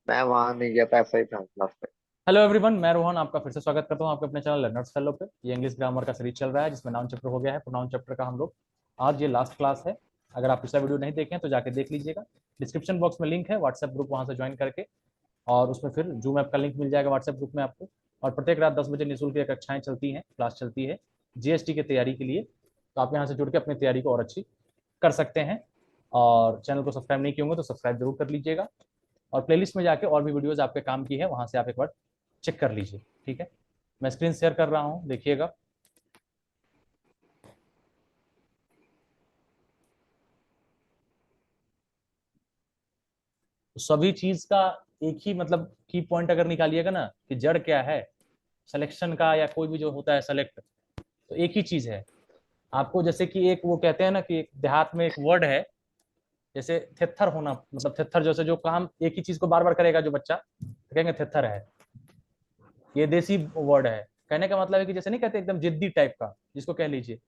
मैं वहां नहीं गया था, ऐसा ही था क्लास पे। हेलो एवरीवन, मैं रोहन आपका फिर से स्वागत करता हूं आपके अपने चैनल लर्नर्स फेलो पे। ये इंग्लिश ग्रामर का सीरीज चल रहा है जिसमें नाउन चैप्टर हो गया है। प्रोनाउन चैप्टर का हम लोग आज ये लास्ट क्लास है। अगर आप पिछला वीडियो नहीं देखें तो जाके देख लीजिएगा। डिस्क्रिप्शन बॉक्स में लिंक है व्हाट्सएप ग्रुप, वहां से ज्वाइन करके और उसमें फिर जूम ऐप का लिंक मिल जाएगा व्हाट्सएप ग्रुप में आपको। और प्रत्येक रात 10 बजे निःशुल्क ये कक्षाएं चलती हैं, क्लास चलती है जीएसटी की तैयारी के लिए। तो आप यहाँ से जुड़ के अपनी तैयारी को और अच्छी कर सकते हैं। और चैनल को सब्सक्राइब नहीं किए होंगे तो सब्सक्राइब जरूर कर लीजिएगा। और प्लेलिस्ट में जाके और भी वीडियोस आपके काम की है, वहां से आप एक बार चेक कर लीजिए। ठीक है, मैं स्क्रीन शेयर कर रहा हूं, देखिएगा। तो सभी चीज का एक ही मतलब की पॉइंट अगर निकालिएगा ना कि जड़ क्या है सिलेक्शन का, या कोई भी जो होता है सेलेक्ट, तो एक ही चीज है। आपको जैसे कि एक वो कहते हैं ना कि एक देहात में एक वर्ड है, जैसे थेथर होना, मतलब थेथर जैसे जो काम एक ही चीज को बार बार करेगा जो बच्चा, तो कहेंगे थेथर है। ये देसी वर्ड है। कहने का मतलब है कि जैसे नहीं कहते एकदम जिद्दी टाइप का, जिसको कह लीजिए,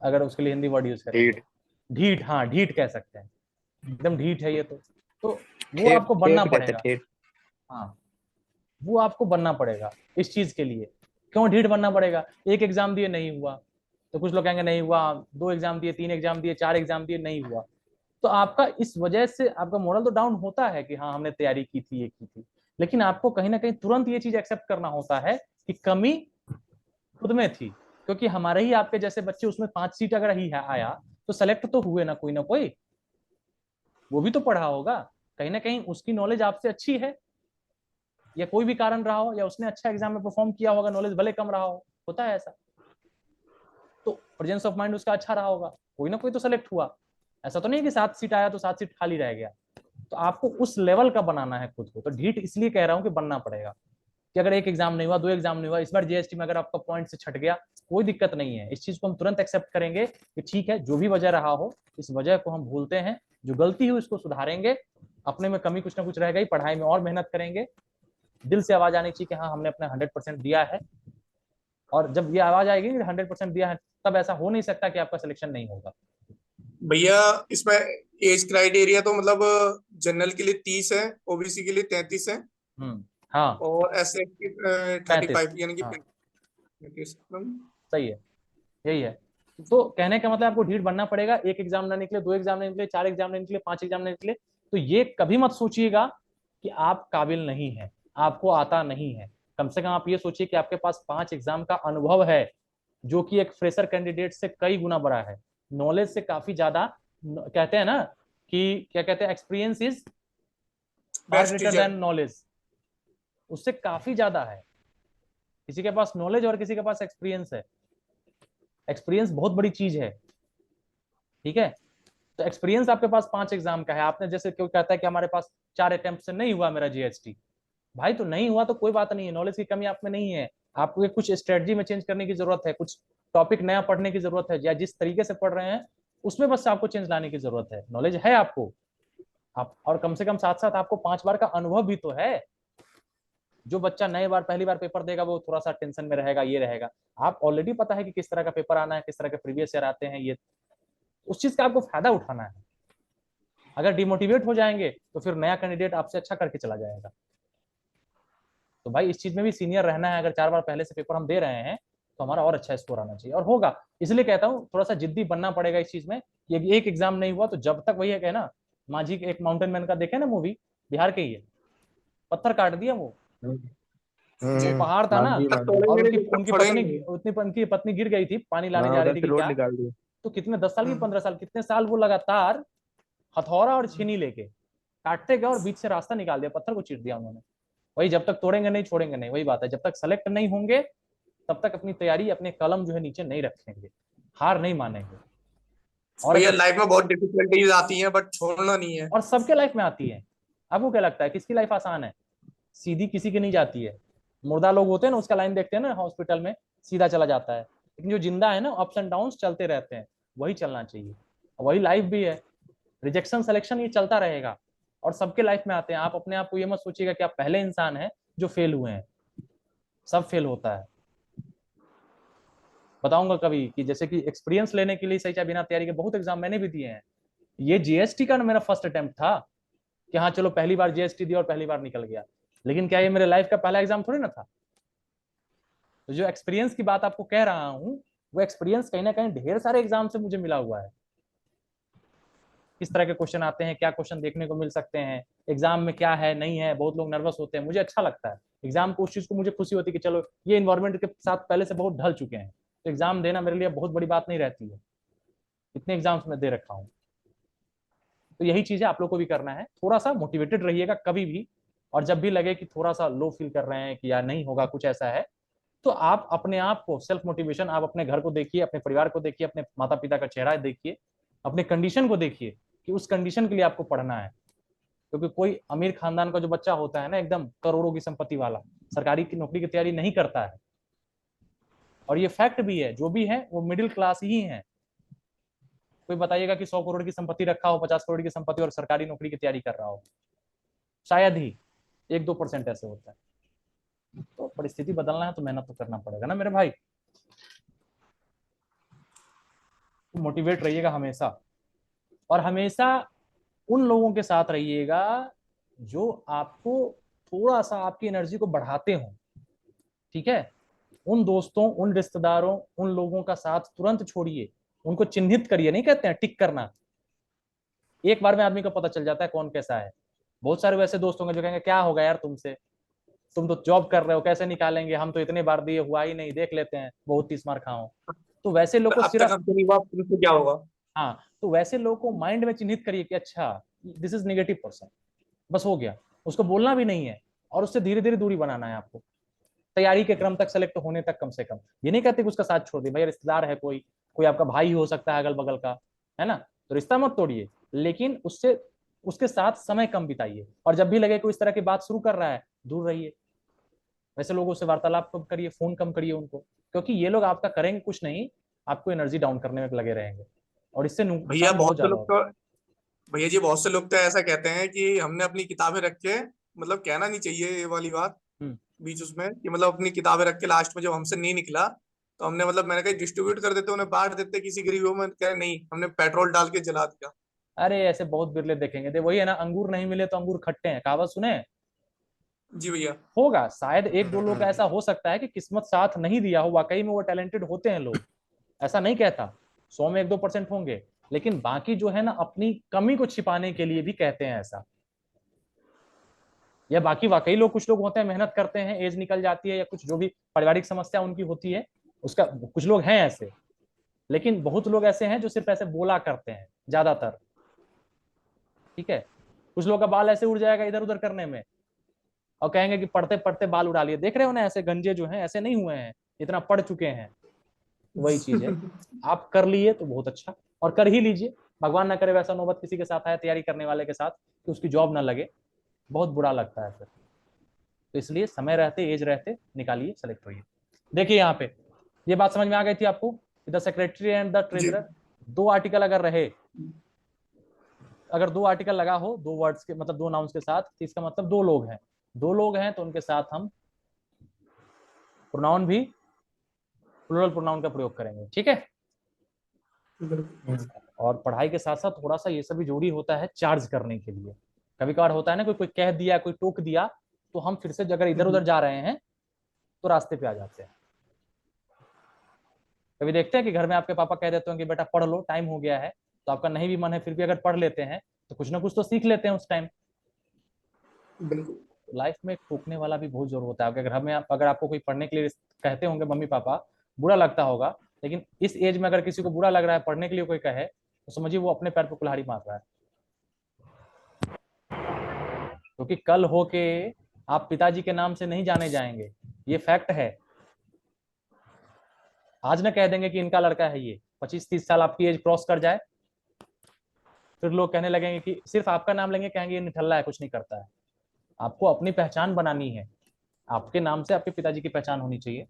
अगर उसके लिए हिंदी वर्ड यूज करेंगे। ढीठ। ढीठ, हाँ ढीठ कह सकते हैं। एकदम ढीठ है ये तो वो ठेठ आपको बनना ठेठ कहते पड़ेगा। ठेठ। हाँ, वो आपको बनना पड़ेगा इस चीज के लिए। क्यों ढीठ बनना पड़ेगा? एक एग्जाम दिए नहीं हुआ, तो कुछ लोग कहेंगे नहीं हुआ, दो एग्जाम दिए, तीन एग्जाम दिए, चार एग्जाम दिए, नहीं हुआ। तो आपका इस वजह से आपका मोरल तो डाउन होता है कि हाँ हमने तैयारी की थी, ये की थी। लेकिन आपको कहीं ना कहीं तुरंत ये चीज एक्सेप्ट करना होता है कि कमी खुद में थी। क्योंकि हमारे ही आपके जैसे बच्चे उसमें 5 सीट अगर ही है आया, तो सेलेक्ट तो हुए ना कोई। वो भी तो पढ़ा होगा, कहीं ना कहीं उसकी नॉलेज आपसे अच्छी है, या कोई भी कारण रहा हो, या उसने अच्छा एग्जाम में परफॉर्म किया होगा, नॉलेज भले कम रहा हो, होता है ऐसा। तो प्रेजेंस ऑफ माइंड उसका अच्छा रहा होगा, कोई ना कोई तो सेलेक्ट हुआ। ऐसा तो नहीं है कि 7 सीट आया तो 7 सीट खाली रह गया। तो आपको उस लेवल का बनाना है खुद को। तो ढीठ इसलिए कह रहा हूं कि बनना पड़ेगा कि अगर एक एग्जाम नहीं हुआ, दो एग्जाम नहीं हुआ, इस बार जीएसटी में अगर आपका पॉइंट से छट गया, कोई दिक्कत नहीं है। इस चीज को हम तुरंत एक्सेप्ट करेंगे कि ठीक है, जो भी वजह रहा हो, इस वजह को हम भूलते हैं, जो गलती हुई उसको सुधारेंगे। अपने में कमी कुछ ना कुछ रह गई, पढ़ाई में और मेहनत करेंगे। दिल से आवाज आनी चाहिए कि हाँ हमने अपना 100% दिया है। और जब ये आवाज आएगी 100% दिया है, तब ऐसा हो नहीं सकता कि आपका सिलेक्शन नहीं होगा। भैया, इसमें एज क्राइटेरिया तो मतलब जनरल के लिए 30 है, ओबीसी के लिए 33 है हाँ, और एस सी की 35। 35 यानी कि हाँ, 35। सही है, यही है। तो कहने का मतलब आपको ढीठ बनना पड़ेगा। एक एग्जाम ना निकले, दो एग्जाम ना निकले, चार एग्जाम ना निकले, पांच एग्जाम ना निकले, तो ये कभी मत सोचिएगा कि आप काबिल नहीं है, आपको आता नहीं है। कम से कम आप ये सोचिए कि आपके पास 5 एग्जाम का अनुभव है, जो कि एक फ्रेशर कैंडिडेट से कई गुना बड़ा है, नॉलेज से काफी ज्यादा। कहते हैं ना कि क्या कहते हैं, experience is far best greater teacher. Than knowledge. उससे काफी ज्यादा है। किसी के पास नॉलेज और किसी के पास एक्सपीरियंस है। एक्सपीरियंस बहुत बड़ी चीज है। ठीक है, तो एक्सपीरियंस आपके पास 5 एग्जाम का है। आपने जैसे क्यों कहता है कि हमारे पास 4 अटेम्प्ट से नहीं हुआ मेरा जीएसटी। भाई तो नहीं हुआ तो कोई बात नहीं है, नॉलेज की कमी आप में नहीं है। आपको कुछ स्ट्रेटजी में चेंज करने की जरूरत है, कुछ टॉपिक नया पढ़ने की जरूरत है, या जिस तरीके से पढ़ रहे हैं उसमें बस आपको चेंज लाने की जरूरत है। नॉलेज है आपको, आप और कम से कम साथ साथ आपको 5 बार का अनुभव भी तो है। जो बच्चा नए बार पहली बार पेपर देगा वो थोड़ा सा टेंशन में रहेगा, ये रहेगा। आप ऑलरेडी पता है कि किस तरह का पेपर आना है, किस तरह के प्रीवियस ईयर आते हैं, ये उस चीज का आपको फायदा उठाना है। अगर डिमोटिवेट हो जाएंगे तो फिर नया कैंडिडेट आपसे अच्छा करके चला जाएगा। तो भाई इस चीज में भी सीनियर रहना है। अगर 4 बार पहले से पेपर हम दे रहे हैं तो हमारा और अच्छा स्कोर आना चाहिए, और होगा। इसलिए कहता हूँ थोड़ा सा जिद्दी बनना पड़ेगा इस चीज में। ये एक एग्जाम नहीं हुआ तो जब तक वही है ना, माझी के एक माउंटेन मैन का देखे ना मूवी, बिहार के ही है, पत्थर काट दिया वो। वो हम्म। पहाड़ था हाँ ना, जी, तब हाँ जी। और तोड़ेंगे नहीं उनकी जब तक उनकी पत्नी, छोड़ेंगे नहीं। उनकी पत्नी गिर गई थी, पानी लाने हाँ, जा रही उधर थी से कि रोड क्या। निकाल दिया। तो कितने 10 साल की, हम्म। 15 साल, कितने साल वो लगातार हथौड़ा और छीनी लेके काटते गए और बीच से रास्ता निकाल दिया, पत्थर को चीर दिया उन्होंने। वही जब तक तोड़ेंगे नहीं, छोड़ेंगे नहीं, वही बात है। जब तक सेलेक्ट नहीं होंगे तब तक अपनी तैयारी, अपने कलम जो है नीचे नहीं रखेंगे, हार नहीं मानेंगे। और भैया, अगर, लाइफ में बहुत डिफिकल्टीज आती हैं बट छोड़ना नहीं है। और सबके लाइफ में आती है। आपको क्या लगता है किसकी लाइफ आसान है? सीधी किसी की नहीं जाती है। मुर्दा लोग होते हैं ना, उसका लाइन देखते हैं ना हॉस्पिटल में, सीधा चला जाता है। लेकिन जो जिंदा है ना, अप्स एंड डाउन चलते रहते हैं, वही चलना चाहिए। वही लाइफ भी है। रिजेक्शन सिलेक्शन ये चलता रहेगा, और सबके लाइफ में आते हैं। आप अपने आप को ये मत सोचिएगा कि आप पहले इंसान हैं जो फेल हुए हैं। सब फेल होता है। बताऊंगा कभी कि जैसे कि एक्सपीरियंस लेने के लिए सही चाहे बिना तैयारी के बहुत एग्जाम मैंने भी दिए हैं। ये जीएसटी का ना मेरा फर्स्ट अटेम्प्ट था। कि हाँ चलो पहली बार जीएसटी दिया और पहली बार निकल गया, लेकिन क्या ये मेरे लाइफ का पहला एग्जाम थोड़ी ना था। तो जो एक्सपीरियंस की बात आपको कह रहा हूं, वो एक्सपीरियंस कहीं ना कहीं ढेर सारे एग्जाम से मुझे मिला हुआ है। किस तरह के क्वेश्चन आते हैं, क्या क्वेश्चन देखने को मिल सकते हैं, एग्जाम में क्या है नहीं है, बहुत लोग नर्वस होते हैं, मुझे अच्छा लगता है एग्जाम को, उस चीज को मुझे खुशी होती है कि चलो ये इन्वायरमेंट के साथ पहले से बहुत ढल चुके हैं, तो एग्जाम देना मेरे लिए बहुत बड़ी बात नहीं रहती है। इतने एग्जाम्स में दे रखा हूँ। तो यही चीज है, आप लोग को भी करना है, थोड़ा सा मोटिवेटेड रहिएगा कभी भी, और जब भी लगे कि थोड़ा सा लो फील कर रहे हैं कि यार नहीं होगा कुछ ऐसा है, तो आप अपने आप को सेल्फ मोटिवेशन, आप अपने घर को देखिए, अपने परिवार को देखिए, अपने माता पिता का चेहरा देखिए, अपने कंडीशन को देखिए कि उस कंडीशन के लिए आपको पढ़ना है। क्योंकि कोई अमीर खानदान का जो बच्चा होता है ना, एकदम करोड़ों की संपत्ति वाला, सरकारी की नौकरी की तैयारी नहीं करता है। और ये फैक्ट भी है, जो भी है वो मिडिल क्लास ही है। कोई बताइएगा कि 100 करोड़ की संपत्ति रखा हो, 50 करोड़ की संपत्ति और सरकारी नौकरी की तैयारी कर रहा हो, शायद ही 1-2% ऐसे होता है। तो परिस्थिति बदलना है तो मेहनत तो करना पड़ेगा ना मेरे भाई। तो मोटिवेट रहिएगा हमेशा, और हमेशा उन लोगों के साथ रहिएगा जो आपको थोड़ा सा आपकी एनर्जी को बढ़ाते हो, ठीक है। उन दोस्तों, उन रिश्तेदारों, उन लोगों का साथ तुरंत छोड़िए, उनको चिन्हित करिए, नहीं कहते हैं टिक करना, एक बार में आदमी को पता चल जाता है कौन कैसा है। बहुत सारे वैसे दोस्त होंगे जो कहेंगे क्या होगा यार तुमसे, तुम तो जॉब कर रहे हो, कैसे निकालेंगे, हम तो इतने बार दिए, हुआ ही नहीं, देख लेते हैं, बहुत 30 मार खाओ। तो वैसे लोग को अब तक सिर्फ, हमसे नहीं हुआ, तुमसे क्या होगा। हाँ, तो वैसे लोग को माइंड में चिन्हित करिए कि अच्छा दिस इज नेगेटिव पर्सन, बस हो गया, उसको बोलना भी नहीं है, और उससे धीरे धीरे दूरी बनाना है आपको, तैयारी के क्रम तक, सेलेक्ट होने तक कम से कम। ये नहीं कहते कि उसका साथ छोड़ दे, भाई रिश्तेदार है, कोई कोई आपका भाई हो सकता है अगल बगल का, है ना, तो रिश्ता मत तोड़िए, लेकिन उससे, उसके साथ समय कम बिताइए, और जब भी लगे कोई इस तरह की बात शुरू कर रहा है, दूर रहिए। वैसे लोगों से वार्तालाप कम करिए, फोन कम करिए उनको, क्योंकि ये लोग आपका करेंगे कुछ नहीं, आपको एनर्जी डाउन करने में लगे रहेंगे, और इससे भैया नुकसान बहुत बहुत से ज्यादा लोग होगा। तो भैया जी बहुत से लोग तो ऐसा कहते हैं कि हमने अपनी किताबें रख के, मतलब कहना नहीं चाहिए ये वाली बात हम्म। बीच उसमें, कि मतलब अपनी किताबें रख के लास्ट में जब हमसे नहीं निकला तो हमने, मतलब मैंने कहा डिस्ट्रीब्यूट कर देते, उन्हें बांट देते किसी गरीबों में, कह रहे नहीं हमने पेट्रोल डाल के जला दिया। अरे ऐसे बहुत बिरले देखेंगे, दे वही है ना, अंगूर नहीं मिले तो अंगूर खट्टे हैं, कहावत सुने हैं? जी भैया। होगा शायद एक दो लोग का ऐसा हो सकता है कि किस्मत साथ नहीं दिया हो, वाकई में वो टैलेंटेड होते हैं लोग, ऐसा नहीं कहता, 100 में 1-2% होंगे, लेकिन बाकी जो है ना अपनी कमी को छिपाने के लिए भी कहते हैं ऐसा। या बाकी वाकई लोग, कुछ लोग होते हैं मेहनत करते हैं, एज निकल जाती है या कुछ जो भी पारिवारिक समस्या उनकी होती है, उसका कुछ लोग हैं ऐसे, लेकिन बहुत लोग ऐसे हैं जो सिर्फ ऐसे बोला करते हैं ज्यादातर, ठीक है। कुछ लोग का बाल ऐसे उड़ जाएगा इधर उधर करने में, और कहेंगे कि पढ़ते पढ़ते बाल उड़ा लिए, देख रहे हो ना ऐसे गंजे जो हैं, ऐसे नहीं हुए हैं, इतना पढ़ चुके हैं। वही चीज है, आप कर लिए तो बहुत अच्छा, और कर ही लीजिए, भगवान ना करे वैसा नौबत किसी के साथ आए तैयारी करने वाले के साथ कि उसकी जॉब ना लगे, बहुत बुरा लगता है फिर। तो इसलिए समय रहते, एज रहते निकालिए, सेलेक्ट होइए। देखिए यहाँ पे ये बात समझ में आ गई थी आपको, द सेक्रेटरी एंड द जी ट्रेजरर, दो आर्टिकल अगर रहे, अगर दो आर्टिकल लगा हो दो वर्ड्स के, मतलब दो नाउन्स के साथ, तो इसका मतलब दो लोग हैं, दो लोग हैं तो उनके साथ हम प्रोनाउन भी प्लूरल प्रोनाउन का प्रयोग करेंगे, ठीक है। और पढ़ाई के साथ साथ थोड़ा सा ये सब भी जरूरी होता है चार्ज करने के लिए। कभी कभार होता है ना, कोई कोई कह दिया, कोई टोक दिया, तो हम फिर से अगर इधर उधर जा रहे हैं तो रास्ते पे आ जाते हैं। कभी देखते हैं कि घर में आपके पापा कह देते हैं कि बेटा पढ़ लो, टाइम हो गया है, तो आपका नहीं भी मन है फिर भी अगर पढ़ लेते हैं तो कुछ ना कुछ तो सीख लेते हैं उस टाइम। बिल्कुल। लाइफ में टोकने वाला भी बहुत जरूर होता है, अगर घर में अगर आपको कोई पढ़ने के लिए कहते होंगे मम्मी पापा, बुरा लगता होगा, लेकिन इस एज में अगर किसी को बुरा लग रहा है पढ़ने के लिए कोई कहे, तो समझिए वो अपने पैर पर कुल्हाड़ी मार रहा है। क्योंकि कल हो के आप पिताजी के नाम से नहीं जाने जाएंगे, ये फैक्ट है। आज ना कह देंगे कि इनका लड़का है, ये 25-30 साल आपकी एज क्रॉस कर जाए, फिर लोग कहने लगेंगे कि सिर्फ आपका नाम लेंगे, कहेंगे ये निठल्ला है, कुछ नहीं करता है। आपको अपनी पहचान बनानी है, आपके नाम से आपके पिताजी की पहचान होनी चाहिए,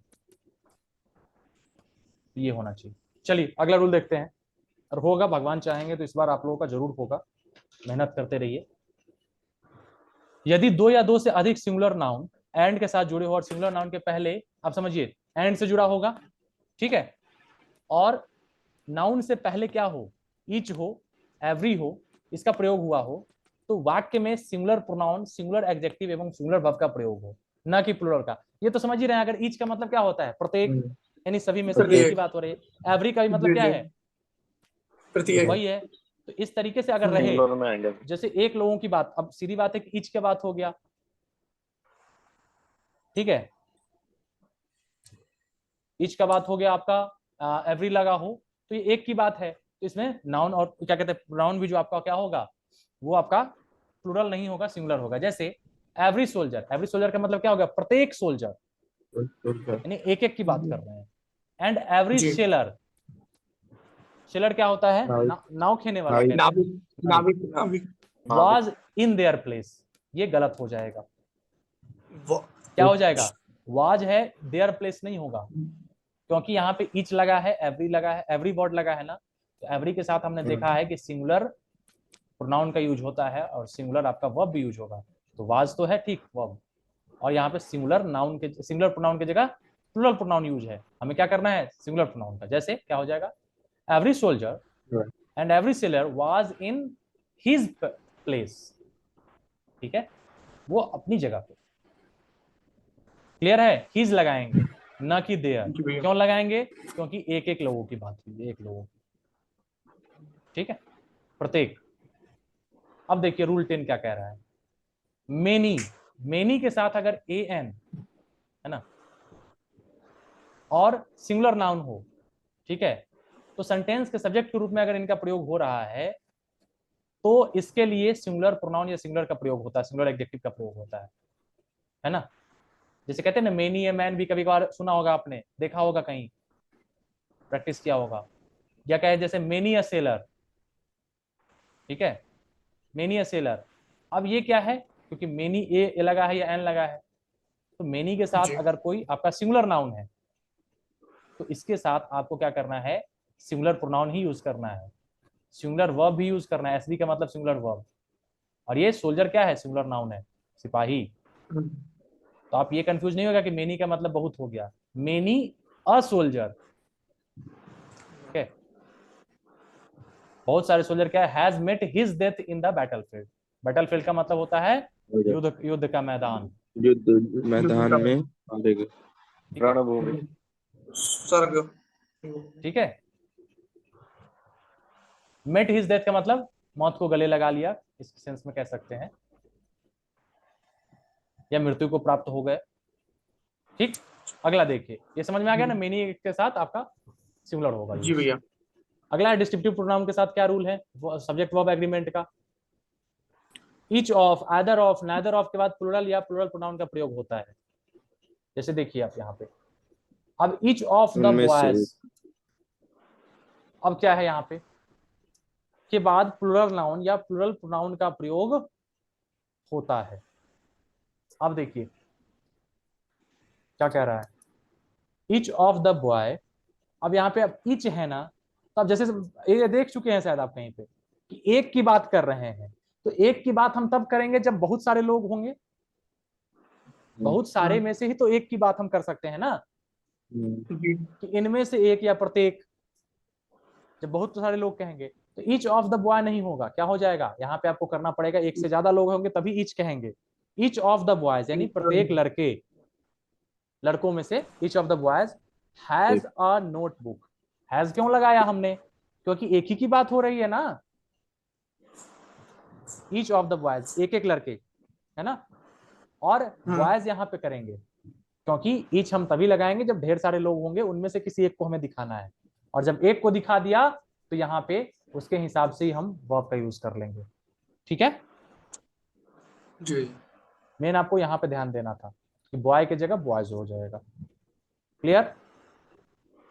ये होना चाहिए। चलिए अगला रूल देखते हैं, और होगा भगवान चाहेंगे तो इस बार आप लोगों का जरूर होगा, मेहनत करते रहिए। यदि दो या दो से अधिक सिंगुलर नाउन एंड के साथ जुड़े हो, और सिंगुलर नाउन के पहले आप समझिए एंड से जुड़ा होगा, ठीक है, और नाउन से पहले क्या हो, ईच हो, एवरी हो, इसका प्रयोग हुआ हो, तो वाक्य में सिंगुलर प्रोनाउन, सिंगुलर एडजेक्टिव एवं सिंगुलर वर्ब का प्रयोग हो, ना कि प्लूरल का। ये तो समझ ही रहे हैं। अगर ईच का मतलब क्या होता है? प्रत्येक, यानी सभी में से एक प्रत्येक। की बात हो रही है। एवरी का भी मतलब जी क्या जी, है? प्रत्येक। वही है। तो इस तरीके से अगर रहे, सिंगुलर में आएंगे। जैसे एक लोगों की बात, अब सीधी बात है कि ईच का बात हो गया, ठीक है, ईच का बात हो गया आपका, एवरी लगा हो, तो ये एक की बात है, तो इसमें नाउन और क्या कहते हैं प्रोनाउन भी जो आपका क्या होगा, वो आपका प्लूरल नहीं होगा, सिंगुलर होगा। जैसे एवरी सोल्जर, एवरी सोल्जर का मतलब क्या होगा? प्रत्येक सोल्जर, यानी एक एक की बात कर रहे हैं। एंड एवरी जी, सेलर, सेलर क्या होता है? नाव खेने वाला कहते हैं। नाविक नाविक नाविक। वाज इन देयर प्लेस, ये गलत हो जाएगा। क्या हो जाएगा? वाज है, देयर प्लेस नहीं होगा, क्योंकि यहाँ पे ईच लगा है, एवरी लगा है, एवरी वर्ड लगा है ना। तो एवरी के साथ हमने देखा है कि सिंगुलर प्रोनाउन का यूज होता है और सिंगुलर आपका वर्ब भी यूज होगा। तो वाज तो है ठीक वर्ब, और यहाँ पे सिंगुलर नाउन के, सिंगुलर प्रोनाउन की जगह प्लूरल प्रोनाउन यूज है। हमें क्या करना है? सिंगुलर प्रोनाउन का। जैसे क्या हो जाएगा? Every soldier and every seller was in his place, ठीक है, वो अपनी जगह पे। क्लियर है? हिज लगाएंगे, ना कि देयर। जी भैया। क्यों लगाएंगे? क्योंकि एक एक लोगों की बात हुई है, एक लोगों की, ठीक है, प्रत्येक। अब देखिए रूल 10 क्या कह रहा है। मेनी, मेनी के साथ अगर ए एन है ना, और सिंगुलर नाउन हो, ठीक है, तो सेंटेंस के सब्जेक्ट के रूप में अगर इनका प्रयोग हो रहा है, तो इसके लिए सिंगुलर प्रोनाउन या सिंगुलर का प्रयोग होता है, सिंगुलर एडजेक्टिव का प्रयोग होता है ना। जैसे कहते हैं ना, मेनी ए मैन, भी कभी कभार सुना होगा आपने, देखा होगा कहीं, प्रैक्टिस किया होगा। या कहे जैसे मेनी अ सेलर, ठीक है, मेनी अ सेलर। अब ये क्या है? क्योंकि मेनी ए लगा है या एन लगा है, तो मेनी के साथ जी अगर कोई आपका सिंगुलर नाउन है, तो इसके साथ आपको क्या करना है? सिंगुलर प्रोनाउन ही यूज करना है, सिंगुलर वर्ब भी यूज करना है। एसबी का मतलब सिंगुलर वर्ब, और ये सोल्जर क्या है? सिंगुलर नाउन है, सिपाही। तो आप ये कंफ्यूज नहीं होगा कि मेनी का मतलब बहुत हो गया। मेनी अ सोल्जर, ठीक है, बहुत सारे सोल्जर क्या है? Has met his death in the battlefield. Battlefield का मतलब होता है युद्ध, युद्ध का मैदान, युद्ध मैदान में हारेगा। ठीक है, रणभूमि। स्वर्ग। ठीक है। मेट हिज डेथ का मतलब मौत को गले लगा लिया, इस सेंस में कह सकते हैं, या मृत्यु को प्राप्त हो गए, ठीक। अगला देखिए, ये समझ में आ गया ना, मेनी के साथ आपका सिंगुलर होगा जी ये। भैया। अगला है डिस्क्रिप्टिव प्रोनाउन के साथ क्या रूल है? सब्जेक्ट वर्ब एग्रीमेंट का। Each of, either of, neither of के बाद प्लूरल या प्लूरल प्रोनाउन का प्रयोग होता है। जैसे देखिए आप यहाँ पे, अब ईच ऑफ द उनमें से बॉयज, अब क्या है यहाँ पे के बाद प्लूरल नाउन या प्लूरल प्रोनाउन का प्रयोग होता है। अब देखिए क्या कह रहा है, ईच ऑफ द बॉय। अब यहाँ पे अब ईच है ना, तो अब जैसे ये देख चुके हैं शायद आप कहीं पे कि एक की बात कर रहे हैं, तो एक की बात हम तब करेंगे जब बहुत सारे लोग होंगे। बहुत सारे में से ही तो एक की बात हम कर सकते हैं ना, जी कि इनमें से एक या प्रत्येक। जब बहुत सारे लोग कहेंगे तो ईच ऑफ द बॉय नहीं होगा, क्या हो जाएगा? यहाँ पे आपको करना पड़ेगा, एक से ज्यादा लोग होंगे तभी ईच कहेंगे। ईच ऑफ द बॉयज यानी प्रत्येक लड़के, लड़कों में से each of the boys has a notebook. Has क्यों लगाया हमने? क्योंकि एक ही की बात हो रही है ना। ईच ऑफ द बॉयज, एक एक लड़के, है ना, और बॉयज यहाँ पे करेंगे, क्योंकि ईच हम तभी लगाएंगे जब ढेर सारे लोग होंगे, उनमें से किसी एक को हमें दिखाना है, और जब एक को दिखा दिया तो यहाँ पे उसके हिसाब से ही हम वर्ब का यूज कर लेंगे, ठीक है। जी मेन आपको यहाँ पे ध्यान देना था कि बॉय की जगह बॉयज हो जाएगा। क्लियर?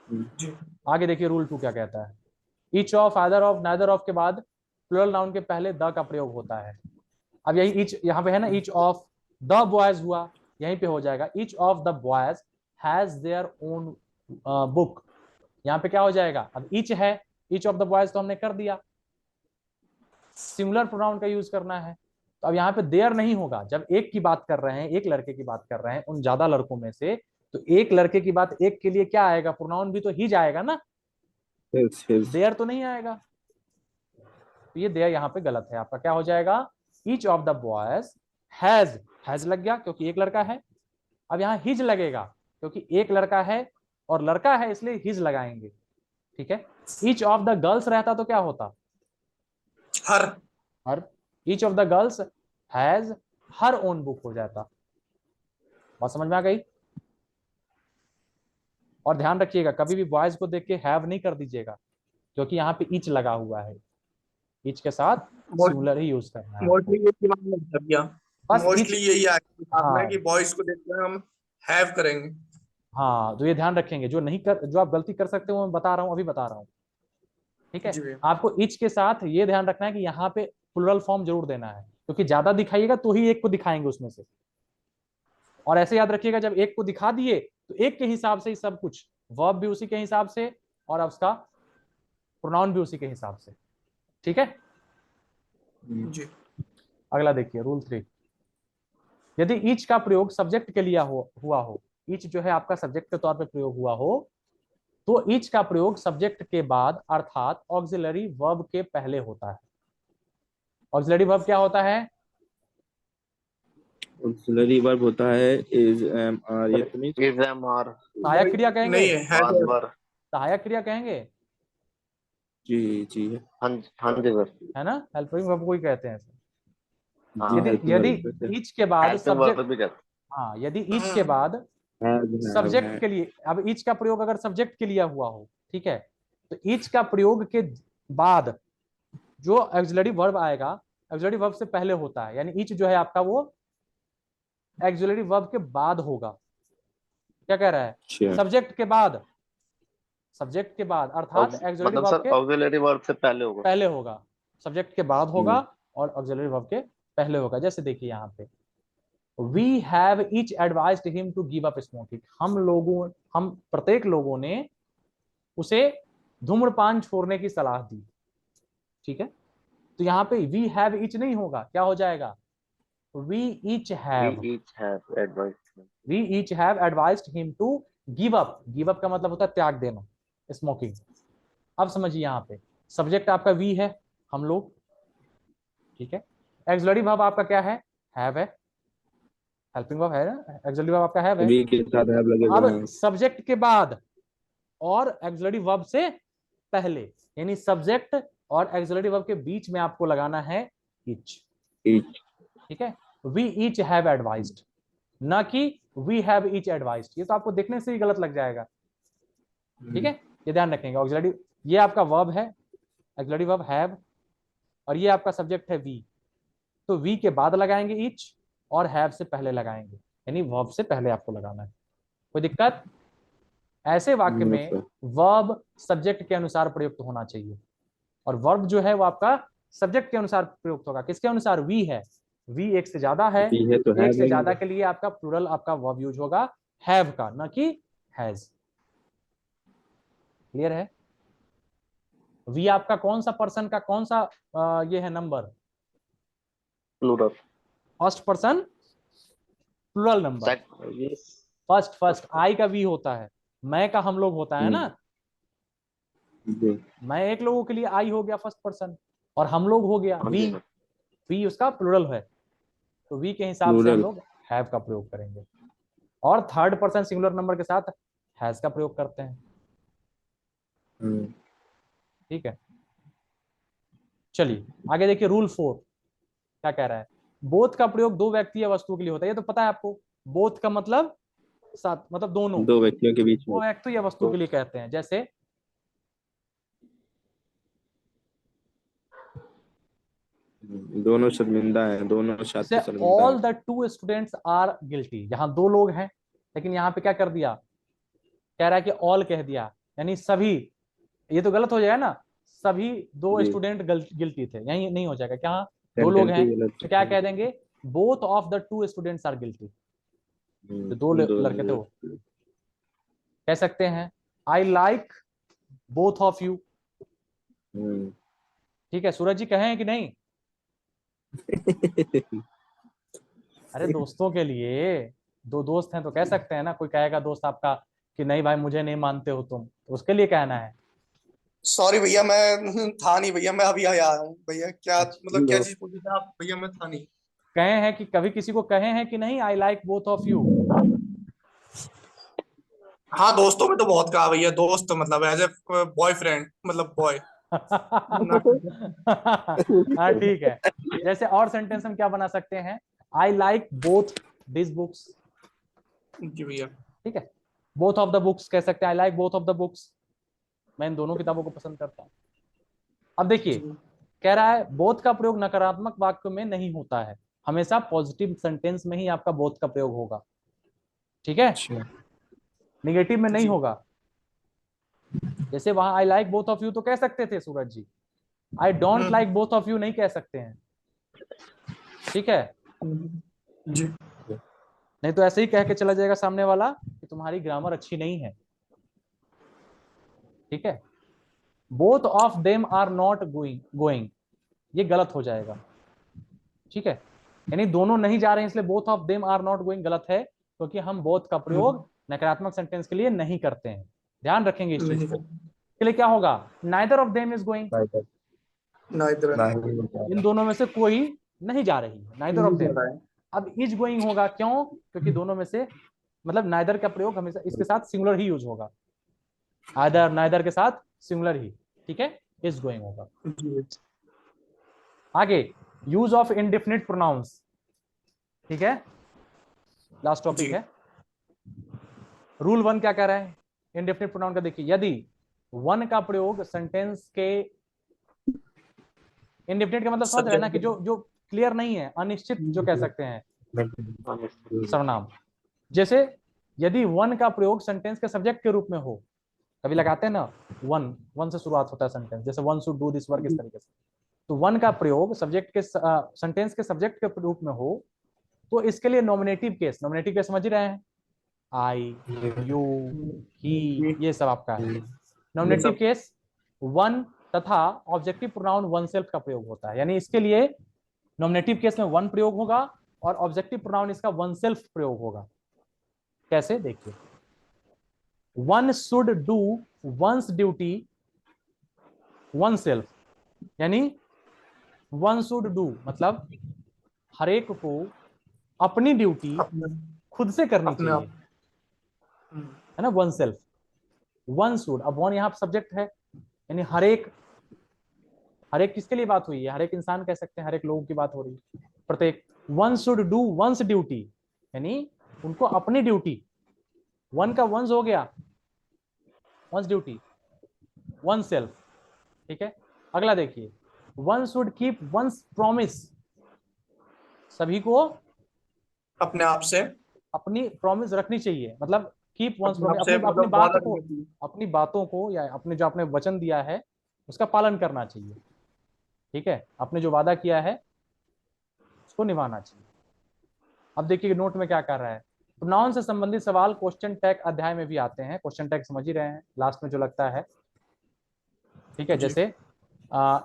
जी। आगे देखिए रूल 2 क्या कहता है। Each of, either of, neither of के बाद प्लूरल नाउन के पहले द का प्रयोग होता है। अब यही ईच यहाँ पे है ना, ईच ऑफ द बॉयज हुआ, यहीं पे हो जाएगा each of the boys has their own book. यहाँ पे क्या हो जाएगा? अब ईच है, ईच ऑफ द बॉयज तो हमने कर दिया, सिंगुलर प्रोनाउन का यूज करना है, तो अब यहाँ पे देयर नहीं होगा। जब एक की बात कर रहे हैं, एक लड़के की बात कर रहे हैं उन ज्यादा लड़कों में से, तो एक लड़के की बात एक के लिए क्या आएगा? प्रोनाउन भी तो ही जाएगा ना, देयर तो नहीं आएगा। तो ये देयर यहाँ पे गलत है आपका, क्या हो जाएगा? Each of the boys has लग गया क्योंकि एक लड़का है। अब यहाँ हिज लगेगा क्योंकि एक लड़का है और लड़का है इसलिए हिज लगाएंगे, ठीक है। ईच ऑफ द गर्ल्स रहता तो क्या होता, हर। Each of the girls has her own book हो जाता। बात समझ में आ गई। और ध्यान रखिएगा कभी भी बॉयज को देख के हैव नहीं कर दीजिएगा क्योंकि यहाँ पे ईच लगा हुआ है, ईच के साथ सिंगुलर ही यूज करना है। मोस्टली ये दिमाग में बैठ गया, बस मोस्टली ईच, यही आया में हाँ कि बॉयज को देखकर हम हैव करेंगे। हाँ, तो ये ध्यान रखेंगे, जो नहीं कर, जो आप गलती कर सकते हो मैं बता रहा हूँ, अभी बता रहा हूँ, ठीक है। जी भैया। आपको ईच के साथ ये ध्यान रखना है कि यहाँ पे प्लुरल फॉर्म जरूर देना है क्योंकि ज्यादा दिखाइएगा तो ही एक को दिखाएंगे उसमें से। और ऐसे याद रखिएगा जब एक को दिखा दिए तो एक के हिसाब से ही सब कुछ, वर्ब भी उसी के हिसाब से और अब उसका प्रोनाउन भी उसी के हिसाब से, ठीक है। जी अगला देखिए रूल 3, यदि ईच का प्रयोग सब्जेक्ट के लिए हुआ हो, ईच जो है आपका सब्जेक्ट के तौर पे प्रयोग हुआ हो, तो ईच का प्रयोग सब्जेक्ट के बाद अर्थात ऑक्सिलरी वर्ब के पहले होता है। ऑक्सिलरी वर्ब क्या होता है, ऑक्सिलरी वर्ब होता है इज एम आर, ये तो नहीं? इज एम आर सहायक क्रिया कहेंगे, नहीं है वाज वर। सहायक क्रिया कहेंगे, जी जी है। हाँ हाँ जी सर। है ना, हेल्पिंग वर्ब को ही कहते हैं। हाँ, यदि helping यदि verb कहते हैं। ईच के बाद हेल्पिंग वर्ब सब्जेक्ट, भी कहते हाँ यदि ईच के बाद have सब्जेक्ट है। के लिए, अब ईच का प्रयोग अगर सब्जेक्ट के लिए हुआ हो, ठीक है, तो ईच का प्रयोग के बाद जो ऑक्सिलरी वर्ब आएगा ऑक्सिलरी वर्ब से पहले होता है, यानी ईच जो है आपका वो ऑक्सिलरी वर्ब के बाद होगा। क्या कह रहा है, अच्छा। सब्जेक्ट के बाद, सब्जेक्ट के बाद अर्थात ऑक्सिलरी मतलब वर्ब सर के ऑक्सिलरी वर्ब से पहले होगा। पहले होगा, सब्जेक्ट के बाद होगा और ऑक्सिलरी वर्ब के पहले होगा। जैसे देखिए यहाँ पे We have each advised him to give up smoking. हम प्रत्येक लोगों ने उसे धूम्रपान छोड़ने की सलाह दी, ठीक है। तो यहाँ पे we have each नहीं होगा, क्या हो जाएगा, we each have, We each have advised. we each have advised him to give up. give up का मतलब होता है त्याग देना, स्मोकिंग। अब समझिए यहाँ पे सब्जेक्ट आपका we है, हम लोग, ठीक है। एक्सिलरी वर्ब आपका क्या है, have है, हेल्पिंग वर्ब है ना, एक्सिलरी वर्ब आपका have है। वी के साथ have लगेगा। अब सब्जेक्ट के बाद और एक्सिलरी वर्ब से पहले, यानी सब्जेक्ट और एक्सिलरी वर्ब के बीच में आपको लगाना है ईच, each। ठीक है। वी ईच हैव एडवाइज्ड, ना कि वी हैव ईच एडवाइज्ड, ये तो आपको देखने से ही गलत लग जाएगा, ठीक है। ये ध्यान रखेंगे, ऑक्सिलरी ये आपका वर्ब है, एक्सिलरी वर्ब हैव, और ये आपका सब्जेक्ट है वी, तो वी के बाद लगाएंगे ईच और हैव से पहले लगाएंगे, यानी वर्ब से पहले आपको लगाना है। कोई दिक्कत, ऐसे वाक्य में वर्ब सब्जेक्ट के अनुसार प्रयुक्त होना चाहिए, और वर्ब जो है वो आपका सब्जेक्ट के अनुसार प्रयुक्त होगा। किसके अनुसार, वी है, वी एक से ज्यादा है, वी है तो एक have से ज्यादा लगेगा। के लिए आपका प्लूरल आपका वर्ब यूज होगा हैव का, ना कि हैज। क्लियर है। वी आपका कौन सा पर्सन का कौन सा ये है number, plural. First person plural number, first first I का वी होता है, मैं का हम लोग होता है ना, जी। मैं एक लोगों के लिए आई हो गया फर्स्ट पर्सन, और हम लोग हो गया हाँ वी, जी सर। वी उसका प्लूरल है, तो वी के हिसाब से हम Plural। लोग हैव का प्रयोग करेंगे, और थर्ड पर्सन सिंगुलर नंबर के साथ हैज का प्रयोग करते हैं, ठीक है। चलिए आगे देखिए रूल 4 क्या कह रहा है, बोथ का प्रयोग दो व्यक्ति या वस्तु के लिए होता है, ये तो पता है आपको। बोथ का मतलब साथ, मतलब दोनों, दो व्यक्तियों के बीच में। दो व्यक्ति या वस्तु के लिए कहते हैं। जैसे दोनों शर्मिंदा हैं, दोनों छात्र शर्मिंदा ऑल हैं। The two students are guilty, यहाँ दो लोग हैं लेकिन यहाँ पे क्या कर दिया, कह रहा है कि ऑल कह दिया, यानी सभी, ये तो गलत हो जाएगा ना, सभी दो जी। स्टूडेंट गिल्टी थे, यही नहीं हो जाएगा, क्या दो लोग हैं तो क्या कह देंगे, both of the two students are guilty, जो दो लड़के थे वो कह सकते हैं I like both of you, ठीक है। सूरज जी कहें कि नहीं, अरे दोस्तों के लिए, दो दोस्त हैं तो कह सकते हैं ना, कोई कहेगा दोस्त आपका कि नहीं भाई मुझे नहीं मानते हो तुम, तो उसके लिए कहना है, सॉरी भैया, मैं था नहीं भैया, मैं अभी आया हूँ भैया। क्या अच्छा, मतलब क्या चीज पूछी थी आप भैया? मैं था नहीं। कहे हैं कि कभी किसी को कहे हैं कि नहीं आई लाइक बोथ ऑफ यू? हाँ, दोस्तों में तो बहुत कहा भैया, दोस्त मतलब एज ए बॉयफ्रेंड, मतलब बॉय ना। हाँ ठीक है। जैसे और सेंटेंस हम क्या बना सकते हैं? I like both this books. जी भैया। ठीक है, बोथ ऑफ द बुक्स कह सकते हैं, I like both of the books, मैं इन दोनों किताबों को पसंद करता हूं। अब देखिए, जी कह रहा है बोथ का प्रयोग नकारात्मक वाक्य में नहीं होता है, हमेशा पॉजिटिव सेंटेंस में ही आपका बोथ का प्रयोग होगा। ठीक है, अच्छा। निगेटिव में नहीं जी होगा। जैसे वहां I like both of you तो कह सकते थे Suraj ji, I don't like both of you नहीं कह सकते हैं। ठीक है, जी नहीं तो ऐसे ही कह के चला जाएगा सामने वाला कि तुम्हारी ग्रामर अच्छी नहीं है। ठीक है, both of them are not going, ये गलत हो जाएगा। ठीक है, यानी दोनों नहीं जा रहे हैं, इसलिए both of them are not going गलत है, क्योंकि हम बोथ का प्रयोग नकारात्मक सेंटेंस के लिए नहीं करते हैं। ध्यान रखेंगे इस चीज को। के लिए क्या होगा? Neither of them is going, neither in दोनों में से कोई नहीं जा रही है, नाइदर ऑफ नहीं जा देम। रहा है। अब इज गोइंग होगा, क्यों? क्योंकि दोनों में से मतलब नाइदर का प्रयोग हमेशा इसके साथ सिंगुलर ही यूज होगा, आइदर नाइदर के साथ सिंगुलर ही। ठीक है, इज गोइंग होगा। जी आगे, यूज ऑफ इंडेफिनिट प्रोनाउंस। ठीक है, लास्ट टॉपिक जी है। रूल 1 क्या कह रहा है इंडेफिनिट प्रोनाउन का? देखिए, यदि वन का प्रयोग सेंटेंस के, इंडेफिनिट का मतलब समझ रहे हैं ना, कि जो जो क्लियर नहीं है, अनिश्चित जो कह सकते हैं सर्वनाम। जैसे यदि वन का प्रयोग सेंटेंस के सब्जेक्ट के रूप में हो, कभी लगाते हैं ना, वन वन से शुरुआत होता है सेंटेंस, जैसे one should do this work, इस तरीके से। तो वन का प्रयोग सब्जेक्ट के सेंटेंस के सब्जेक्ट के रूप में हो, तो इसके लिए नॉमिनेटिव केस, नॉमिनेटिव केस समझ ही रहे हैं, आई, यू, ही, ये सब आपका है। ये नॉमिनेटिव सब केस वन तथा ऑब्जेक्टिव प्रोनाउन वन सेल्फ का प्रयोग होता है, यानी इसके लिए नॉमिनेटिव केस में वन प्रयोग होगा और ऑब्जेक्टिव प्रोनाउन इसका वन सेल्फ प्रयोग होगा। कैसे? देखिए, one should do once duty one self, यानी वन शुड डू मतलब हर एक को अपनी ड्यूटी अपने खुद से करनी अपने चाहिए, आप। है ना, वन सेल्फ। वन शुड, अब वन यहाँ सब्जेक्ट है, यानी हर एक, हर एक किसके लिए बात हुई है? हर एक इंसान कह सकते हैं, हर एक लोगों की बात हो रही है, प्रत्येक। One should do once duty, यानी उनको अपनी ड्यूटी, वन का वंस हो गया, वंस ड्यूटी, वन सेल्फ। ठीक है, अगला देखिए, one should keep once promise, सभी को अपने आप से अपनी प्रॉमिस रखनी चाहिए, मतलब कीप वंस अपने आप प्रॉमिस, से अपनी अपनी मतलब बात वादा को, करना चाहिए। अपनी बातों को या अपने जो आपने वचन दिया है उसका पालन करना चाहिए। ठीक है, आपने जो वादा किया है उसको निभाना चाहिए। अब देखिए नोट में क्या कर रहा है, प्रोनाउन से संबंधित सवाल क्वेश्चन टैग अध्याय में भी आते हैं, क्वेश्चन टैग समझ ही रहे हैं, लास्ट में जो लगता है। ठीक है, जी जैसे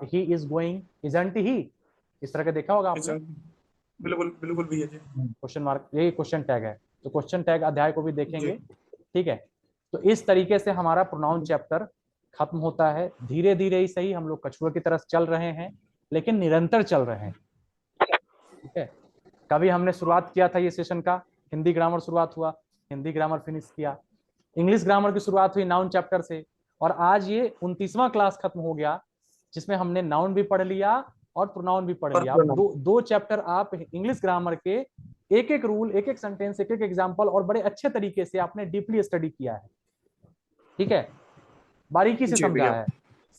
he is going, isn't he, इस तरह का देखा होगा आपने, बिल्कुल बिल्कुल भैया जी। क्वेश्चन मार्क, यही क्वेश्चन टैग है, तो क्वेश्चन टैग अध्याय को भी देखेंगे। जी ठीक है, तो इस तरीके से हमारा प्रोनाउन चैप्टर खत्म होता है। धीरे धीरे ही सही, हम लोग कछुए की तरफ चल रहे हैं, लेकिन निरंतर चल रहे हैं। ठीक है, कभी हमने शुरुआत किया था ये सेशन का, हिंदी ग्रामर शुरुआत हुआ, हिंदी ग्रामर फिनिश किया, इंग्लिश ग्रामर की शुरुआत हुई नाउन चैप्टर से, और आज ये 29वां क्लास खत्म हो गया, जिसमें हमने नाउन भी पढ़ लिया और प्रोनाउन भी पढ़ लिया। अब दो चैप्टर आप इंग्लिश ग्रामर के एक एक रूल, एक एक सेंटेंस, एक एक एग्जाम्पल और बड़े अच्छे तरीके से आपने डीपली स्टडी किया है। ठीक है, बारीकी से समझा है।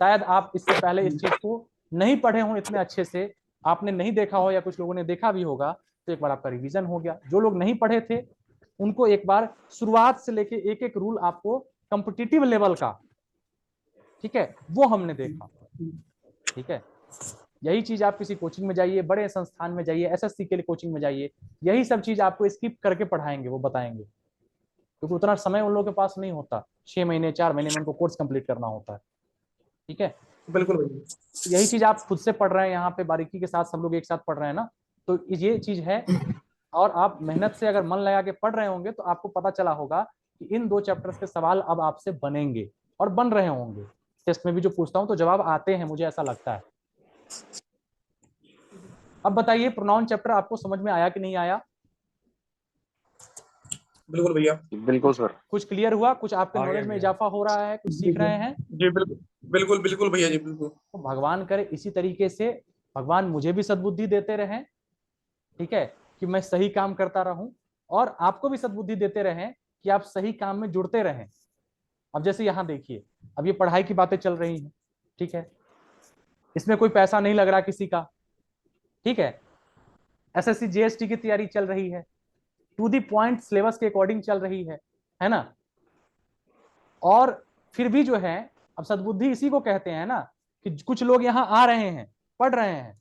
शायद आप इससे पहले इस चीज को नहीं पढ़े हो इतने अच्छे से, आपने नहीं देखा हो या कुछ लोगों ने देखा भी होगा, तो एक बार आपका रिवीजन हो गया। जो लोग नहीं पढ़े थे उनको एक बार शुरुआत से लेके एक एक रूल आपको कॉम्पिटिटिव लेवल का, ठीक है, वो हमने देखा। ठीक है, यही चीज आप किसी कोचिंग में जाइए, बड़े संस्थान में जाइए, एसएससी के लिए कोचिंग में जाइए, यही सब चीज आपको स्किप करके पढ़ाएंगे, वो बताएंगे, क्योंकि उतना समय उन लोगों के पास नहीं होता, 6 महीने 4 महीने में उनको कोर्स कंप्लीट करना होता है। ठीक है, बिल्कुल यही चीज आप खुद से पढ़ रहे हैं यहाँ पे, बारीकी के साथ सब लोग एक साथ पढ़ रहे हैं ना, तो ये चीज है। और आप मेहनत से अगर मन लगा के पढ़ रहे होंगे तो आपको पता चला होगा कि इन 2 चैप्टर्स के सवाल अब आपसे बनेंगे और बन रहे होंगे। टेस्ट में भी जो पूछता हूँ तो जवाब आते हैं, मुझे ऐसा लगता है। अब बताइए प्रोनाउन चैप्टर आपको समझ में आया कि नहीं आया? बिल्कुल भैया। बिल्कुल सर। कुछ क्लियर हुआ? कुछ आपके आ गया नॉलेज में भैया। इजाफा हो रहा है? कुछ सीख रहे हैं? जी बिल्कुल बिल्कुल बिल्कुल भैया जी बिल्कुल। तो भगवान करे इसी तरीके से भगवान मुझे भी सद्बुद्धि देते रहें, ठीक है, कि मैं सही काम करता रहूं, और आपको भी सद्बुद्धि देते रहें कि आप सही काम में जुड़ते रहें। अब जैसे यहाँ देखिए, अब ये पढ़ाई की बातें चल रही हैं, ठीक है, इसमें कोई पैसा नहीं लग रहा किसी का, ठीक है, एसएससी जीएसटी की तैयारी चल रही है, टू दी पॉइंट सिलेबस के अकॉर्डिंग चल रही है ना। और फिर भी जो है, अब सद्बुद्धि इसी को कहते हैं ना, कि कुछ लोग यहाँ आ रहे हैं, पढ़ रहे हैं,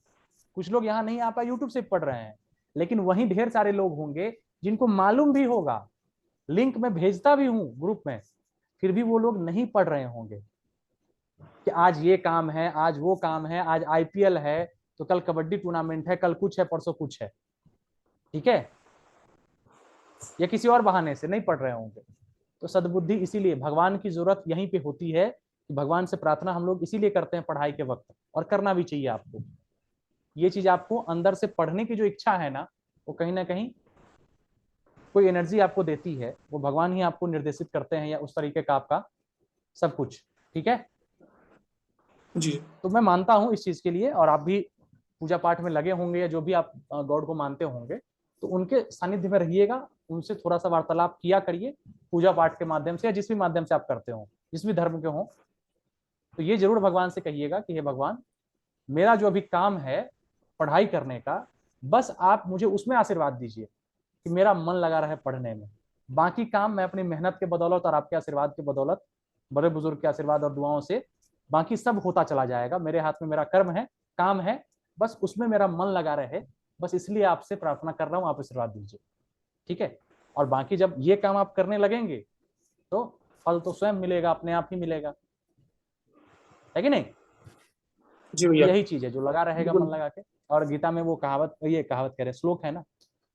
कुछ लोग यहाँ नहीं आ पाए, यूट्यूब से पढ़ रहे हैं, लेकिन वहीं ढेर सारे लोग होंगे जिनको मालूम भी होगा, लिंक में भेजता भी हूं ग्रुप में, फिर भी वो लोग नहीं पढ़ रहे होंगे कि आज ये काम है, आज वो काम है, आज आईपीएल है, तो कल कबड्डी टूर्नामेंट है, कल कुछ है, परसों कुछ है, ठीक है, या किसी और बहाने से नहीं पढ़ रहे होंगे। तो सद्बुद्धि इसीलिए भगवान की जरूरत यहीं पे होती है, कि भगवान से प्रार्थना हम लोग इसीलिए करते हैं पढ़ाई के वक्त, और करना भी चाहिए आपको। ये चीज आपको अंदर से पढ़ने की जो इच्छा है ना, वो कहीं ना कहीं कोई एनर्जी आपको देती है, वो भगवान ही आपको निर्देशित करते हैं, या उस तरीके का आपका सब कुछ, ठीक है। जी तो मैं मानता हूं इस चीज के लिए, और आप भी पूजा पाठ में लगे होंगे, या जो भी आप गॉड को मानते होंगे, तो उनके सानिध्य में रहिएगा, उनसे थोड़ा सा वार्तालाप किया करिए पूजा पाठ के माध्यम से, या जिस भी माध्यम से आप करते हो, जिस भी धर्म के हो। तो ये जरूर भगवान से कहिएगा कि हे भगवान, मेरा जो अभी काम है पढ़ाई करने का, बस आप मुझे उसमें आशीर्वाद दीजिए कि मेरा मन लगा रहे पढ़ने में, बाकी काम मैं अपनी मेहनत के बदौलत और आपके आशीर्वाद के बदौलत, बड़े बुजुर्ग के आशीर्वाद और दुआओं से, बाकी सब होता चला जाएगा। मेरे हाथ में मेरा कर्म है, काम है, बस उसमें मेरा मन लगा रहे, बस इसलिए आपसे प्रार्थना कर रहा हूँ, आप आशीर्वाद दीजिए, ठीक है। और बाकी जब ये काम आप करने लगेंगे तो फल तो स्वयं मिलेगा, अपने आप ही मिलेगा, है कि नहीं? जी भैया। यही चीज है, जो लगा रहेगा मन लगा के। और गीता में वो कहावत, ये कहावत कह रहे, श्लोक है ना,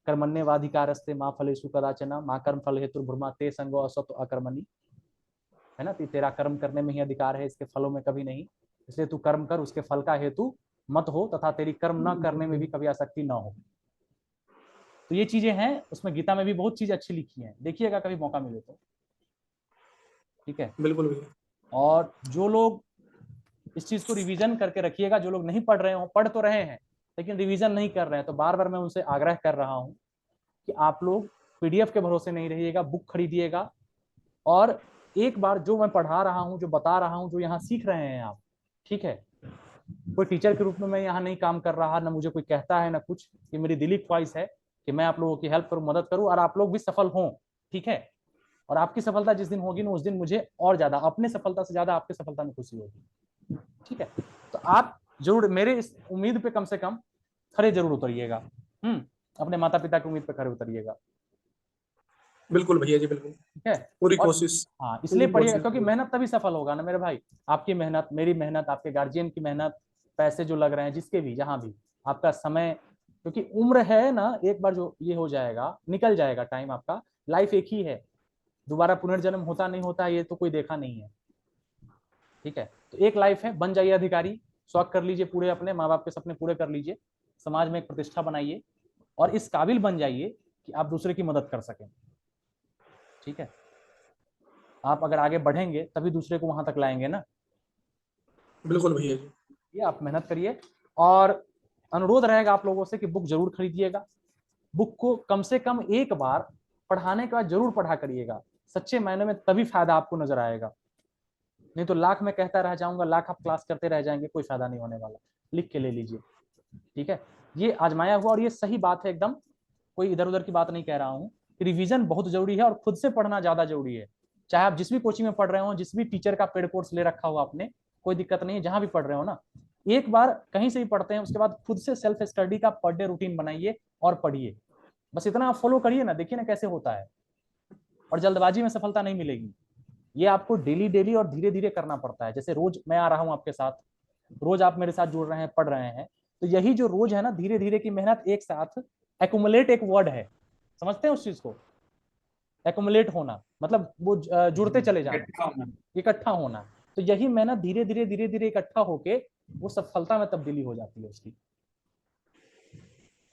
कर्मण्येवाधिकारस्ते मां फलेषु कदाचन मां कर्म फल हेतुर्भुर्मा ते संगो असतो अकर्मणि, है ना, तेरा कर्म करने में ही अधिकार है, इसके फलों में कभी नहीं, इसलिए तू कर्म कर, उसके फल का हेतु मत हो, तथा तेरी कर्म न करने में भी कभी आसक्ति न हो। तो ये चीजें हैं, उसमें गीता में भी बहुत चीज अच्छी लिखी है, देखिएगा कभी मौका मिले तो, ठीक है। बिल्कुल भैया। और जो लोग इस चीज को रिवीजन करके रखिएगा, जो लोग नहीं पढ़ रहे हो, पढ़ तो रहे हैं लेकिन रिवीजन नहीं कर रहे हैं, तो बार बार मैं उनसे आग्रह कर रहा हूं कि आप लोग पीडीएफ के भरोसे नहीं रहिएगा, बुक खरीदिएगा, और एक बार जो मैं पढ़ा रहा हूं, जो बता रहा हूं, जो यहाँ सीख रहे हैं आप, ठीक है, कोई टीचर के रूप में मैं यहाँ नहीं काम कर रहा, ना मुझे कोई कहता है ना कुछ, ये मेरी दिली ख्वाहिश है कि मैं आप लोगों की हेल्प करूं, मदद करूं, और आप लोग भी सफल हों, ठीक है। और आपकी सफलता जिस दिन होगी ना, उस दिन मुझे और ज्यादा, अपने सफलता से ज्यादा आपकी सफलता में खुशी होगी, ठीक है। तो आप जरूर मेरे इस उम्मीद पे कम से कम खरे जरूर उतरिएगा, अपने माता पिता की उम्मीद पे खरे उतरिएगा, बिल्कुल भैया जी बिल्कुल, ठीक है। पूरी और कोशिश। हाँ, इसलिए पढ़िएगा, क्योंकि मेहनत तभी सफल होगा ना मेरे भाई, आपकी मेहनत, मेरी मेहनत, आपके गार्जियन की मेहनत, पैसे जो लग रहे हैं जिसके भी, जहां भी, आपका समय, क्योंकि उम्र है ना, एक बार जो ये हो जाएगा, निकल जाएगा टाइम, आपका लाइफ एक ही है, दोबारा पुनर्जन्म होता नहीं होता ये तो कोई देखा नहीं है, ठीक है। तो एक लाइफ है, बन जाइए अधिकारी, शौक कर लीजिए पूरे, अपने माँ बाप के सपने पूरे कर लीजिए, समाज में एक प्रतिष्ठा बनाइए, और इस काबिल बन जाइए कि आप दूसरे की मदद कर सकें, ठीक है। आप अगर आगे बढ़ेंगे तभी दूसरे को वहां तक लाएंगे ना। बिल्कुल भैया जी। ये आप मेहनत करिए, और अनुरोध रहेगा आप लोगों से कि बुक जरूर खरीदिएगा, बुक को कम से कम एक बार पढ़ाने के बाद जरूर पढ़ा करिएगा, सच्चे मायने में तभी फायदा आपको नजर आएगा, नहीं तो लाख मैं कहता रह जाऊंगा, लाख आप क्लास करते रह जाएंगे, कोई फायदा नहीं होने वाला। लिख के ले लीजिए, ठीक है। ये आजमाया हुआ और ये सही बात है एकदम, कोई इधर उधर की बात नहीं कह रहा हूँ। रिवीजन बहुत जरूरी है, और खुद से पढ़ना ज्यादा जरूरी है, चाहे आप जिस भी कोचिंग में पढ़ रहे हो, जिस भी टीचर का पेड कोर्स ले रखा हो आपने, कोई दिक्कत नहीं है, जहां भी पढ़ रहे हो ना, एक बार कहीं से भी पढ़ते हैं, उसके बाद खुद से सेल्फ स्टडी का पर डे रूटीन बनाइए और पढ़िए, बस इतना आप फॉलो करिए ना, देखिए ना कैसे होता है। और जल्दबाजी में सफलता नहीं मिलेगी, ये आपको डेली डेली और धीरे धीरे करना पड़ता है। जैसे रोज मैं आ रहा हूँ आपके साथ, रोज आप मेरे साथ जुड़ रहे हैं, पढ़ रहे हैं, तो यही जो रोज है ना, धीरे धीरे की मेहनत एक साथ, एक्युमुलेट एक वर्ड है, समझते हैं उस चीज को? एक्युमुलेट होना मतलब वो जुड़ते चले जाना, इकट्ठा होना, तो यही मेहनत धीरे धीरे इकट्ठा होके वो सफलता में तब्दीली हो जाती है उसकी।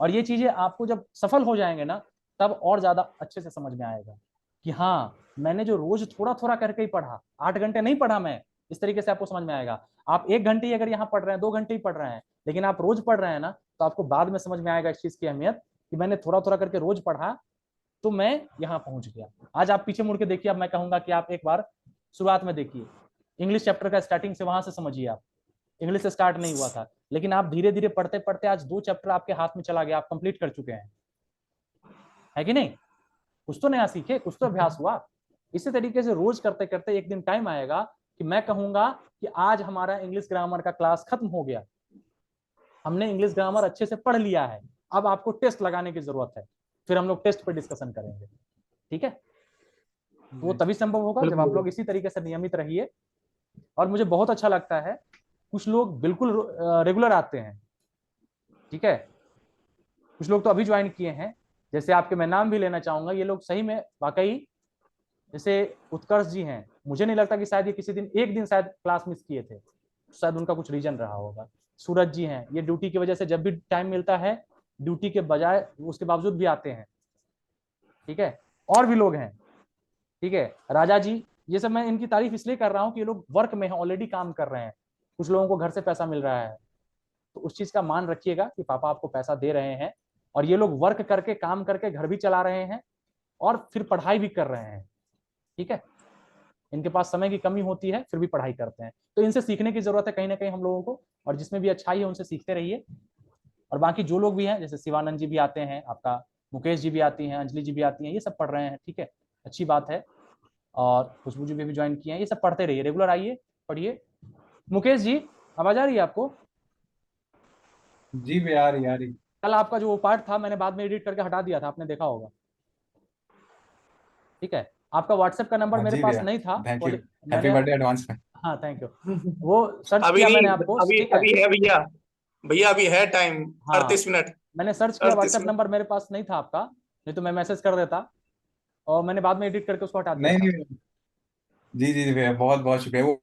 और ये चीजें आपको जब सफल हो जाएंगे ना, तब और ज्यादा अच्छे से समझ में आएगा कि हाँ, मैंने जो रोज थोड़ा थोड़ा करके ही पढ़ा, 8 घंटे नहीं पढ़ा मैं, इस तरीके से आपको समझ में आएगा। आप 1 घंटे ही अगर यहाँ पढ़ रहे हैं, 2 घंटे ही पढ़ रहे हैं, लेकिन आप रोज पढ़ रहे हैं ना, तो आपको बाद में समझ में आएगा इस चीज की अहमियत कि मैंने थोड़ा थोड़ा करके रोज पढ़ा तो मैं यहाँ पहुंच गया। आज आप पीछे मुड़ के देखिए, अब मैं कहूंगा कि आप एक बार शुरुआत में देखिए, इंग्लिश चैप्टर का स्टार्टिंग से वहां से समझिए। आप इंग्लिश से स्टार्ट नहीं हुआ था, लेकिन आप धीरे धीरे पढ़ते पढ़ते आज 2 चैप्टर आपके हाथ में चला गया, आप कंप्लीट कर चुके हैं, है कि नहीं? कुछ तो नया सीखे, कुछ तो अभ्यास हुआ। इसी तरीके से रोज करते करते एक दिन टाइम आएगा कि मैं कहूंगा कि आज हमारा इंग्लिश ग्रामर का क्लास खत्म हो गया, हमने इंग्लिश ग्रामर अच्छे से पढ़ लिया है, अब आपको टेस्ट लगाने की जरूरत है, फिर हम लोग टेस्ट पे डिस्कशन करेंगे, ठीक है? वो तभी संभव होगा जब आप लोग इसी तरीके से नियमित रहिए। और मुझे बहुत अच्छा लगता है, कुछ लोग बिल्कुल रेगुलर आते हैं, ठीक है, कुछ लोग तो अभी ज्वाइन किए हैं, जैसे आपके मैं नाम भी लेना चाहूंगा, ये लोग सही में वाकई, जैसे उत्कर्ष जी हैं, मुझे नहीं लगता कि शायद ये किसी दिन, एक दिन शायद क्लास मिस किए थे, शायद उनका कुछ रीजन रहा होगा। सूरज जी हैं, ये ड्यूटी की वजह से जब भी टाइम मिलता है, ड्यूटी के बजाय उसके बावजूद भी आते हैं, ठीक है, और भी लोग हैं, ठीक है, राजा जी, ये सब मैं इनकी तारीफ इसलिए कर रहा हूँ कि ये लोग वर्क में हैं, ऑलरेडी काम कर रहे हैं, कुछ लोगों को घर से पैसा मिल रहा है, तो उस चीज का मान रखिएगा कि पापा आपको पैसा दे रहे हैं, और ये लोग वर्क करके, काम करके घर भी चला रहे हैं और फिर पढ़ाई भी कर रहे हैं, ठीक है, इनके पास समय की कमी होती है फिर भी पढ़ाई करते हैं, तो इनसे सीखने की जरूरत है कहीं ना कहीं हम लोगों को, और जिसमें भी अच्छाई है उनसे सीखते रहिए। और बाकी जो लोग भी हैं, जैसे शिवानंद जी भी आते हैं, आपका मुकेश जी भी आती हैं, अंजलि जी भी आती हैं, ये सब पढ़ रहे हैं, ठीक है, अच्छी बात है। और खुशबू जी भी ज्वाइन किए हैं, ये सब पढ़ते रहिए, रेगुलर आइए, पढ़िए। मुकेश जी, आवाज आ रही है आपको? जी भैया, आ रही। कल आपका जो वो पार्ट था, मैंने बाद में एडिट करके हटा दिया था, आपने देखा होगा, ठीक है। आपका व्हाट्सएप का नंबर हाँ मेरे जी पास भैया, नहीं था, थैंक यू, हैप्पी मैंने, बर्थडे एडवांस में। हाँ थैंक यू, वो सर्च अभी किया मैंने नहीं, आपको, अभी ठीक है, अभी है भैया, भैया अभी है टाइम, हाँ 38 मिनट। मैंने सर्च किया, 38 व्हाट्सएप मिनट। नंबर मेरे पास नहीं था आपका, नहीं तो मैं मैसेज कर देता, और मैंने बाद में एडिट करके उसको हटा दिया नहीं था। नहीं, जी जी भैया, बहुत बहुत शुक्रिया। वो